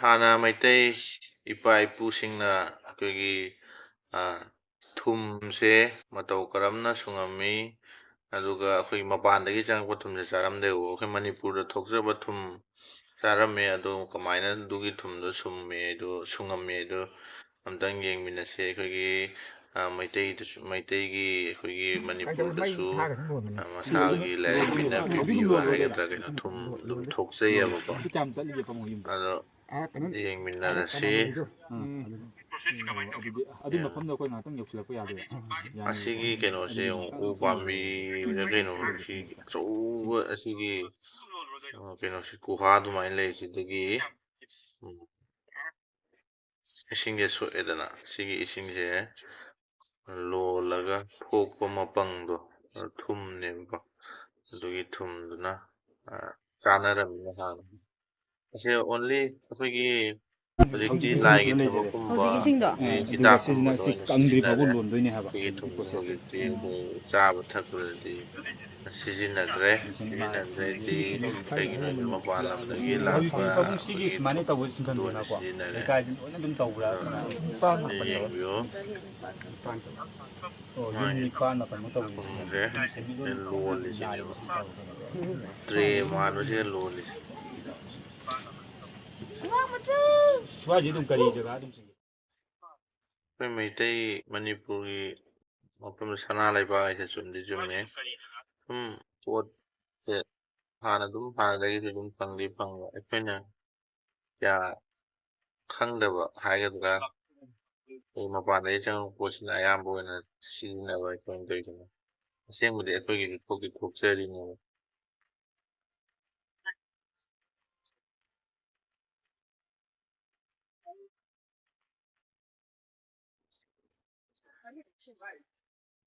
ꯍꯥꯟꯅ ꯃꯩꯇꯩ ꯏꯄꯥ ꯏꯄꯨꯁꯤꯡꯅ ꯑꯩꯈꯣꯏꯒꯤ ꯊꯨꯝꯁꯦ ꯃꯇꯧ ꯀꯔꯝꯅ ꯁꯨꯡꯉꯝꯃꯤ ꯑꯗꯨꯒ ꯑꯩꯈꯣꯏꯒꯤ ꯃꯄꯥꯟꯗꯒꯤ ꯆꯪꯉꯛꯄ ꯊꯨꯝꯁꯦ ꯆꯥꯔꯝꯗꯦꯕ ꯑꯩꯈꯣꯏ ꯃꯅꯤꯄꯨꯔꯗ ꯊꯣꯛꯆꯕ ꯊꯨꯝ ꯆꯥꯔꯝꯃꯦ ꯑꯗꯣ ꯀꯃꯥꯏꯅ ꯑꯗꯨꯒꯤ ꯊꯨꯝꯗꯣ ꯁꯨꯝꯃꯦ ꯑꯗꯣ ꯁꯨꯡꯉꯝꯃꯦ ꯑꯗꯣ ꯑꯝꯇꯪ ꯌꯦꯡꯃꯤꯟꯅꯁꯦ ꯑꯩꯈꯣꯏꯒꯤ ꯃꯩꯇꯩꯒꯤ ꯑꯩꯈꯣꯏꯒꯤ ꯃꯅꯤꯄꯨꯔꯗꯁꯨ ꯃꯁꯥꯒꯤ ꯂꯥꯏꯔꯤꯛ ꯃꯤꯅ ꯄꯤꯕꯤꯕ ꯍꯥꯏꯒꯗ꯭ꯔꯥ ꯀꯩꯅꯣ ꯊꯨꯝ ꯑꯗꯨꯝ ꯊꯣꯛꯆꯩꯑꯕꯀꯣ ꯑꯗꯣ ꯌꯦꯡꯃꯤꯟꯅꯔꯁꯤ ꯑꯗꯨꯒꯤ ꯃꯐꯝꯗꯣ ꯑꯩꯈꯣꯏ ꯉꯥꯛꯇꯪ ꯌꯧꯁꯤꯜꯂꯛꯄ ꯌꯥꯗꯣꯏꯔꯥ ꯑꯁꯤꯒꯤ ꯀꯩꯅꯣꯁꯦ ꯎ ꯄꯥꯝꯕꯤꯔ ꯀꯩꯅꯣ ꯁꯤ ꯑꯆꯧꯕ ꯑꯁꯤꯒꯤ ꯀꯩꯅꯣꯁꯤ ꯒꯨꯍꯥ ꯑꯗꯨꯃꯥꯏꯅ ꯂꯩ ꯁꯤꯗꯒꯤ ꯏꯁꯤꯡꯁꯦ ꯁꯣꯛꯑꯦꯗꯅ ꯁꯤꯒꯤ ꯏꯁꯤꯡꯁꯦ ꯂꯣꯜꯂꯒ ꯊꯣꯛꯄ ꯃꯄꯪꯗꯣ ꯊꯨꯝꯅꯦꯕꯀꯣ ꯑꯗꯨꯒꯤ ꯊꯨꯝꯗꯨꯅ ꯆꯥꯅꯔꯝꯃꯤꯅ ꯍꯥꯟꯅ ꯑꯁꯤ ꯑꯣꯟꯂꯤ ꯑꯩꯈꯣꯏꯒꯤ ꯍꯧꯖꯤꯛꯇꯤ ꯂꯥꯏꯒꯤ ꯊꯕꯛꯀꯨꯝꯕ ꯍꯧꯖꯤꯛ ꯏꯁꯤꯡꯗꯣ ꯑꯗꯨꯒ ꯍꯤꯗꯥꯛꯀꯨꯝꯕꯗ ꯁꯤ ꯑꯣꯏꯅ ꯀꯪꯗ꯭ꯔꯤ ꯐꯥꯎꯕ ꯁꯤꯖꯤꯟꯅꯔꯦ ꯂꯣꯟꯗꯣꯏꯅꯦ ꯍꯥꯏꯕ ꯑꯩꯈꯣꯏꯒꯤ ꯍꯧꯖꯤꯛꯀꯤ ꯊꯨꯝꯁꯦ ꯄ꯭ꯔꯣꯁꯦꯁꯁꯦ ꯍꯧꯖꯤꯛꯇꯤ ꯆꯥꯕ ꯊꯛꯄꯗꯗꯤ ꯁꯤꯖꯤꯟꯅꯗ꯭ꯔꯦꯗꯤ ꯀꯩꯒꯤꯅꯣꯗ ꯃꯄꯥꯟ ꯂꯝꯗꯒꯤ ꯂꯥꯛꯄ ꯍꯧꯖꯤꯛꯇꯤ ꯄꯥꯕꯨꯡ ꯁꯤꯒꯤ ꯑꯩꯈꯣꯏꯒꯤ ꯁꯨꯃꯥꯏꯅ ꯇꯧꯕ ꯊꯨꯝꯗꯣ ꯑꯣꯏꯅ ꯁꯤꯟꯐꯝꯁꯤꯅꯀꯣ ꯁꯤꯖꯤꯟꯅꯔꯦ ꯂꯩꯀꯥꯏꯁꯤ ꯂꯣꯏꯅ ꯑꯗꯨꯝ ꯇꯧꯕ꯭ꯔꯥ ꯑꯗꯣ ꯁꯤ ꯌꯦꯡꯕꯤꯌꯨ ꯑꯣ ꯌꯨꯝ ꯁꯨꯃꯥꯏꯅ ꯅꯤꯄꯥꯟ ꯃꯥꯄꯟ ꯇꯧꯕꯁꯤꯅ ꯊꯨꯝꯁꯦ ꯂꯣꯜꯂꯤꯁꯤꯅꯦꯕ ꯇ꯭ꯔꯦ ꯃꯥꯟꯕꯁꯤꯒ ꯂꯣꯜꯂꯤꯁꯦ ꯁ꯭ꯋꯥꯏꯁꯤ ꯑꯗꯨꯝ ꯀꯔꯤ ꯖꯒꯥ ꯑꯗꯨꯝ ꯑꯩꯈꯣꯏ ꯃꯩꯇꯩ ꯃꯅꯤꯄꯨꯔꯒꯤ ꯃꯐꯝ ꯁꯅꯥ ꯂꯩꯕꯥꯛ ꯍꯥꯏꯁꯦ ꯆꯨꯝꯗꯤ ꯆꯨꯝꯃꯦ ꯁꯨꯝ ꯄꯣꯠꯁꯦ ꯍꯥꯟꯅꯗꯒꯤꯁꯨ ꯑꯗꯨꯝ ꯐꯪꯗꯤ ꯐꯪꯕ ꯑꯩꯈꯣꯏꯅ ꯀꯌꯥ ꯈꯪꯗꯕ ꯍꯥꯏꯒꯗ꯭ꯔꯥ ꯃꯄꯥꯟꯗꯒꯤ ꯆꯪꯉꯛꯄ ꯄꯣꯠꯁꯤꯅ ꯑꯌꯥꯝꯕ ꯑꯣꯏꯅ ꯁꯤꯖꯤꯟꯅꯕ ꯑꯩꯈꯣꯏꯅ ꯇꯧꯔꯤꯁꯤꯅ ꯑꯁꯦꯡꯕꯗꯤ ꯑꯩꯈꯣꯏꯒꯤꯁꯨ ꯊꯣꯛꯇꯤ ꯊꯣꯛꯆꯔꯤꯅꯦꯕ